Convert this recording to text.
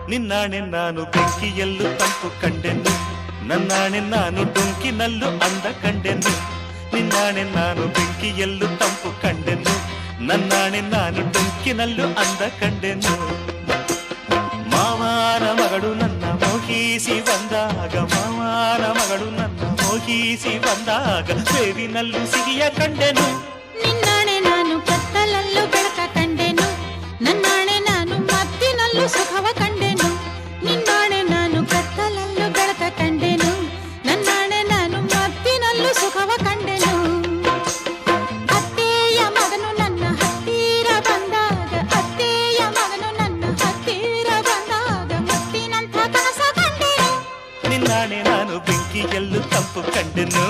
ನಿನ್ನಾಣೆ ನಾನು ಬೆಂಕಿಯಲ್ಲೂ ತಂಪು ಕಂಡೆನು, ನನ್ನಾಣೆ ನಾನು ಡೊಂಕಿನಲ್ಲೂ ಅಂದ ಕಂಡೆನು. ನಿನ್ನಾಣೆ ನಾನು ಬೆಂಕಿಯಲ್ಲೂ ತಂಪು ಕಂಡೆನು, ನನ್ನಾಣೆ ನಾನು ಡೊಂಕಿನಲ್ಲೂ ಅಂದ ಕಂಡೆನು. ಮಾವನ ಮಗಳು ನನ್ನ ಮೋಹಿಸಿ ಬಂದಾಗ, ಮಾವನ ಮಗಳು ನನ್ನ ಮೋಹಿಸಿ ಬಂದಾಗ ಬೇವಿನಲ್ಲೂ ಸಿಹಿಯ ಕಂಡೆನು. ನಿನ್ನಾಣೆ ನಾನು ಕತ್ತಲಲ್ಲೂ ಬೆಳಕ ಕಂಡೆನು, ನನ್ನಾಣೆ ನಾನು ಮತ್ತಿನಲ್ಲೂ ಸುಖವ ಕಂಡೆನು. ನಿನ್ನಾಣೆ ನಾನು ಕತ್ತಲಲ್ಲೂ ಬೆಳಕ ಕಂಡೆನು, ನನ್ನಾಣೆ ನಾನು ಮತ್ತಿನಲ್ಲೂ ಸುಖವ ಕಂಡೆನು. ಅತ್ತೆಯ ಮಗನು ನನ್ನ ಹತ್ತಿರ ಬಂದಾಗ, ಅತ್ತೆಯ ಮಗನು ನನ್ನ ಹತ್ತಿರ ಬಂದಾಗ ಮತ್ತಿನಂಥ ಕನಸ ಕಂಡೆನು. ನಿನ್ನಾಣೆ ನಾನು ಬೆಂಕಿಯಲ್ಲೂ ತಂಪು ಕಂಡೆನು.